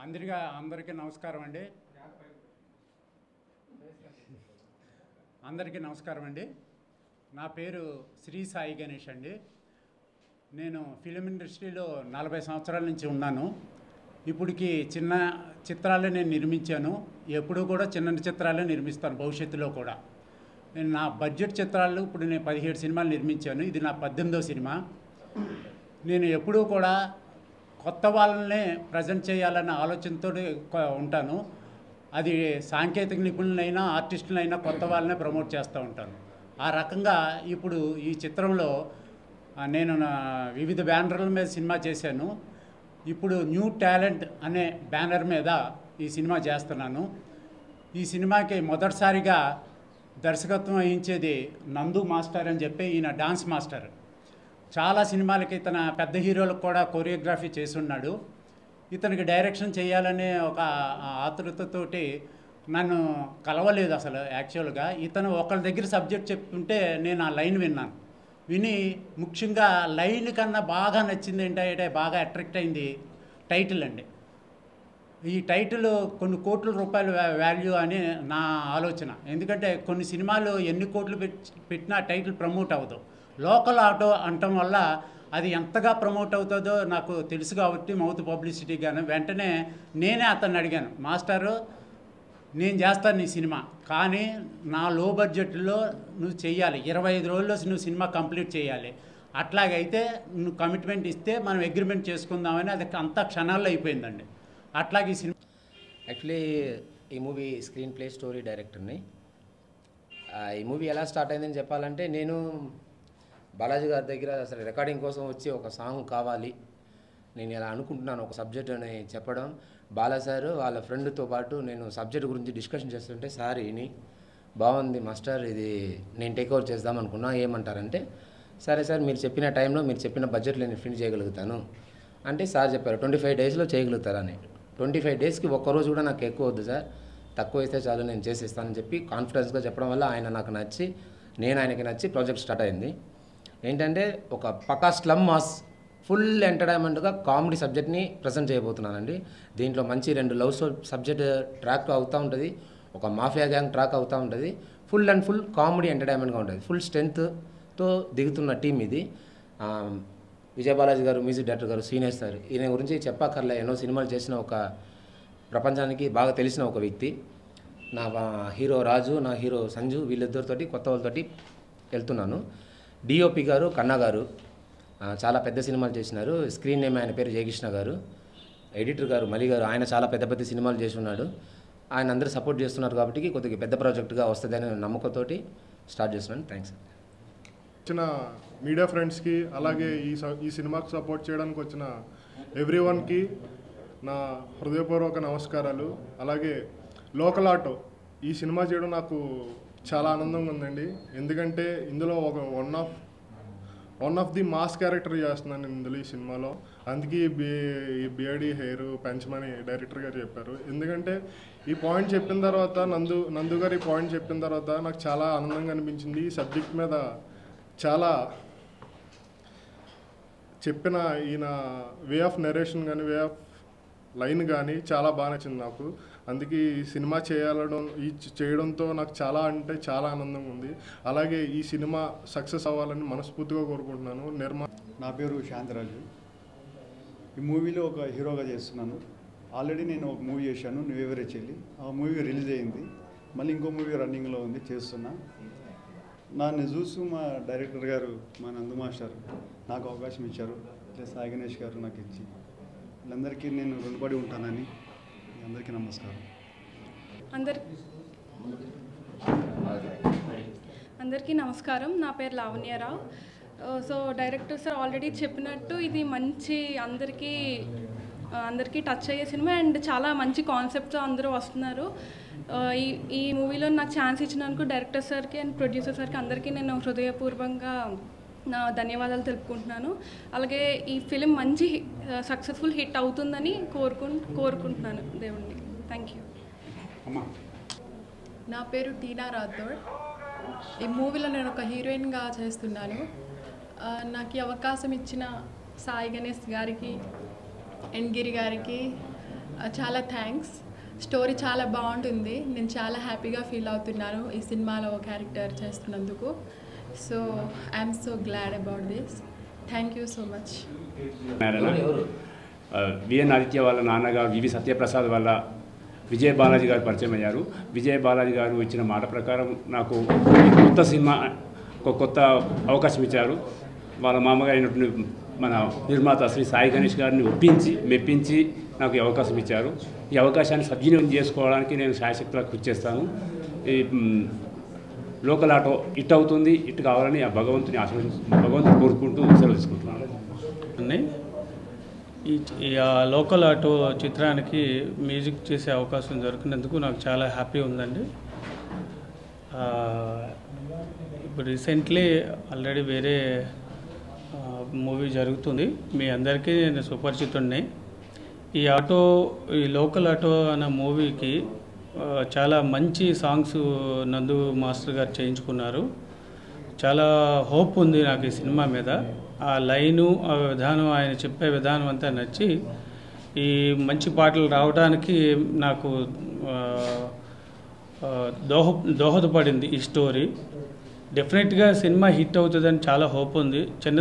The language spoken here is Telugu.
అందరికీ నమస్కారం అండి. నా పేరు శ్రీ సాయి గణేష్ అండి. నేను ఫిలిం ఇండస్ట్రీలో 40 సంవత్సరాల నుంచి ఉన్నాను. ఇప్పటికి చిన్న చిత్రాలే నేను నిర్మించాను. ఎప్పుడూ కూడా చిన్న చిత్రాలే నిర్మిస్తాను భవిష్యత్తులో కూడా. నేను నా బడ్జెట్ చిత్రాలు ఇప్పుడు నేను 17 సినిమాలు నిర్మించాను. ఇది నా 18వ సినిమా. నేను ఎప్పుడూ కూడా కొత్త వాళ్ళనే ప్రజెంట్ చేయాలన్న ఆలోచనతో ఉంటాను. అది సాంకేతిక నిపుణులైనా ఆర్టిస్టులైనా కొత్త వాళ్ళనే ప్రమోట్ చేస్తూ ఉంటాను. ఆ రకంగా ఇప్పుడు ఈ చిత్రంలో నేను వివిధ బ్యానర్ల మీద సినిమా చేశాను. ఇప్పుడు న్యూ టాలెంట్ అనే బ్యానర్ మీద ఈ సినిమా చేస్తున్నాను. ఈ సినిమాకి మొదటిసారిగా దర్శకత్వం వహించేది నందు మాస్టర్ అని చెప్పి, ఈయన డాన్స్ మాస్టర్. చాలా సినిమాలకి ఇతను పెద్ద హీరోలకు కూడా కొరియోగ్రఫీ చేసి ఉన్నాడు. ఇతనికి డైరెక్షన్ చేయాలనే ఒక ఆతృతతోటి నన్ను కలవలేదు అసలు. యాక్చువల్గా ఇతను ఒకళ్ళ దగ్గర సబ్జెక్ట్ చెప్తుంటే నేను ఆ లైన్ విన్నాను. విని ముఖ్యంగా లైన్ కన్నా బాగా నచ్చింది ఏంటంటే, బాగా అట్రాక్ట్ అయింది టైటిల్ అండి. ఈ టైటిల్ కొన్ని కోట్ల రూపాయల వాల్యూ అని నా ఆలోచన. ఎందుకంటే కొన్ని సినిమాలు ఎన్ని కోట్లు పెట్టినా టైటిల్ ప్రమోట్ అవ్వదు. లోకల్ ఆటో అనటం వల్ల అది ఎంతగా ప్రమోట్ అవుతుందో నాకు తెలుసు కాబట్టి మౌత్ పబ్లిసిటీ గాను వెంటనే నేనే అతన్ని అడిగాను, మాస్టారు నేను చేస్తాను నీ సినిమా, కానీ నా లో బడ్జెట్లో నువ్వు చెయ్యాలి, 25 రోజుల్లో నువ్వు సినిమా కంప్లీట్ చేయాలి, అట్లాగైతే నువ్వు కమిట్మెంట్ ఇస్తే మనం అగ్రిమెంట్ చేసుకుందామని. అది అంతా క్షణాల్లో అయిపోయిందండి. అట్లాగే ఈ సినిమా యాక్చువల్లీ ఈ మూవీ స్క్రీన్ ప్లే స్టోరీ డైరెక్టర్ని. ఈ మూవీ ఎలా స్టార్ట్ అయిందని చెప్పాలంటే, నేను బాలాజీ గారి దగ్గర అసలు రికార్డింగ్ కోసం వచ్చి ఒక సాంగ్ కావాలి, నేను ఇలా అనుకుంటున్నాను ఒక సబ్జెక్ట్ అని చెప్పడం. బాలా సార్ వాళ్ళ ఫ్రెండ్తో పాటు నేను సబ్జెక్ట్ గురించి డిస్కషన్ చేస్తుంటే, సార్ ఇని బాగుంది మాస్టర్, ఇది నేను టేక్ ఓవర్ చేద్దాం అనుకున్నా, ఏమంటారంటే, సరే సార్ మీరు చెప్పిన టైంలో మీరు చెప్పిన బడ్జెట్లో నేను ఫినిష్ చేయగలుగుతాను అంటే, సార్ చెప్పారు 25 డేస్లో చేయగలుగుతారని. 25 డేస్కి ఒక్కరోజు కూడా నాకు ఎక్కువ వద్దు సార్, తక్కువ అయితే చాలు నేను చేసేస్తానని చెప్పి కాన్ఫిడెన్స్గా చెప్పడం వల్ల ఆయన నాకు నచ్చి, నేను ఆయనకి నచ్చి ప్రాజెక్ట్ స్టార్ట్ అయింది. ఏంటంటే ఒక పక్కా స్లమ్ మాస్ ఫుల్ ఎంటర్టైన్మెంట్గా కామెడీ సబ్జెక్ట్ని ప్రజెంట్ చేయబోతున్నానండి. దీంట్లో మంచి 2 లవ్ సబ్జెక్ట్ ట్రాక్ అవుతూ ఉంటుంది, ఒక మాఫియా గ్యాంగ్ ట్రాక్ అవుతూ ఉంటుంది. ఫుల్ అండ్ ఫుల్ కామెడీ ఎంటర్టైన్మెంట్గా ఉంటుంది. ఫుల్ స్ట్రెంగ్త్తో దిగుతున్న టీం ఇది. విజయబాలాజీ గారు మ్యూజిక్ డైరెక్టర్ గారు, సీనియర్ సార్, ఈయన గురించి చెప్పక్కర్లే, ఎన్నో సినిమాలు చేసిన ఒక ప్రపంచానికి బాగా తెలిసిన ఒక వ్యక్తి. నా హీరో రాజు, నా హీరో సంజు, వీళ్ళిద్దరితోటి కొత్త వాళ్ళతోటి వెళ్తున్నాను. డిఓపి గారు కన్నా గారు చాలా పెద్ద సినిమాలు చేసినారు. స్క్రీన్ నేమ్ ఆయన పేరు జయకృష్ణ గారు. ఎడిటర్ గారు మలి గారు, ఆయన చాలా పెద్ద పెద్ద సినిమాలు చేసి ఉన్నాడు. ఆయన అందరూ సపోర్ట్ చేస్తున్నారు కాబట్టి కొద్దిగా పెద్ద ప్రాజెక్టుగా వస్తుందని నమ్మకంతో స్టార్ట్ చేస్తున్నాను. థ్యాంక్స్. వచ్చిన మీడియా ఫ్రెండ్స్కి, అలాగే ఈ సినిమాకి సపోర్ట్ చేయడానికి వచ్చిన ఎవ్రీవన్కి నా హృదయపూర్వక నమస్కారాలు. అలాగే లోకల్ ఆటో ఈ సినిమా చేయడం నాకు చాలా ఆనందంగా ఉందండి. ఎందుకంటే ఇందులో ఒక one of the mass character చేస్తున్నాను నేను ఇందులో ఈ సినిమాలో. అందుకే ఈ బియర్డీ హెయిర్ పెంచమని డైరెక్టర్ గారు చెప్పారు. ఎందుకంటే ఈ పాయింట్ చెప్పిన తర్వాత, నందు గారు ఈ పాయింట్ చెప్పిన తర్వాత నాకు చాలా ఆనందంగా అనిపించింది. ఈ సబ్జెక్ట్ మీద చాలా చెప్పిన ఈయన వే ఆఫ్ నరేషన్ కానీ, వే ఆఫ్ లైన్ కానీ చాలా బాగా నచ్చింది నాకు. అందుకే ఈ సినిమా చేయడంతో నాకు చాలా అంటే చాలా ఆనందంగా ఉంది. అలాగే ఈ సినిమా సక్సెస్ అవ్వాలని మనస్ఫూర్తిగా కోరుకుంటున్నాను. నా పేరు శాంతరాజు. ఈ మూవీలో ఒక హీరోగా చేస్తున్నాను. ఆల్రెడీ నేను ఒక మూవీ చేశాను, నువ్వెవరే చెల్లి. ఆ మూవీ రిలీజ్ అయింది. మళ్ళీ ఇంకో మూవీ రన్నింగ్లో ఉంది, చేస్తున్నా. నన్ను చూసి మా డైరెక్టర్ గారు, మా నందు మాస్టర్ నాకు అవకాశం ఇచ్చారు. ప్లస్ సాయి గణేష్ గారు నాకు ఇచ్చి, వీళ్ళందరికీ నేను రుణపడి ఉంటానని. అందరికీ నమస్కారం. అందరికీ నమస్కారం. నా పేరు లావణ్యరావు. సో డైరెక్టర్ సార్ ఆల్రెడీ చెప్పినట్టు ఇది మంచి అందరికీ టచ్ అయ్యే సినిమా అండ్ చాలా మంచి కాన్సెప్ట్తో అందరూ వస్తున్నారు. ఈ మూవీలో నాకు ఛాన్స్ ఇచ్చినందుకు డైరెక్టర్ సార్కి అండ్ ప్రొడ్యూసర్ సార్కి అందరికీ నేను హృదయపూర్వకంగా నా ధన్యవాదాలు తెలుపుకుంటున్నాను. అలాగే ఈ ఫిలిం మంచి సక్సెస్ఫుల్ హిట్ అవుతుందని కోరుకుంటున్నాను దేవుణ్ణి. Thank you. నా పేరు టీనా రాథోడ్. ఈ మూవీలో నేను ఒక హీరోయిన్గా చేస్తున్నాను. నాకు ఈ అవకాశం ఇచ్చిన సాయి గణేష్ గారికి, ఎన్ గిరి గారికి, చాలా థ్యాంక్స్. స్టోరీ చాలా బాగుంటుంది. నేను చాలా హ్యాపీగా ఫీల్ అవుతున్నాను ఈ సినిమాలో క్యారెక్టర్ చేస్తున్నందుకు. So I'm so glad about this. Thank you so much. V N Aditya వాళ్ళ నాన్నగారు వివి సత్యప్రసాద్ వల్ల విజయ బాలాజీ గారు పరిచయం అయ్యారు. విజయ బాలాజీ గారు ఇచ్చిన మాట ప్రకారం నాకు కొత్త సినిమా ఒక కొత్త అవకాశం ఇచ్చారు. వాళ్ళ మామగారు అయినటువంటి మన నిర్మాత శ్రీ సాయి గణేష్ గారిని మెప్పించి నాకు ఈ అవకాశం ఇచ్చారు. ఈ అవకాశాన్ని సద్వినియోగం చేసుకోవడానికి నేను శాయశక్తులా కృషి చేస్తాను. ఈ లోకల్ ఆటో ఇట్ అవుతుంది, ఇట్ కావాలని ఆ భగవంతుని కోరుకుంటూ సెలవు తీసుకుంటున్నాను. ఈ లోకల్ ఆటో చిత్రానికి మ్యూజిక్ చేసే అవకాశం దొరికినందుకు నాకు చాలా హ్యాపీ ఉందండి. ఇప్పుడు రీసెంట్లీ ఆల్రెడీ వేరే మూవీ జరుగుతుంది, మీ అందరికీ నేను సుపరిచితుడిని. ఈ లోకల్ ఆటో అన్న మూవీకి చాలా మంచి సాంగ్స్ నందు మాస్టర్ గారు చేయించుకున్నారు. చాలా హోప్ ఉంది నాకు ఈ సినిమా మీద. ఆ లైను, ఆ విధానం, ఆయన చెప్పే విధానం అంతా నచ్చి ఈ మంచి పాటలు రావడానికి నాకు దోహదపడింది ఈ స్టోరీ. డెఫినెట్గా సినిమా హిట్ అవుతుందని చాలా హోప్ ఉంది. చిన్న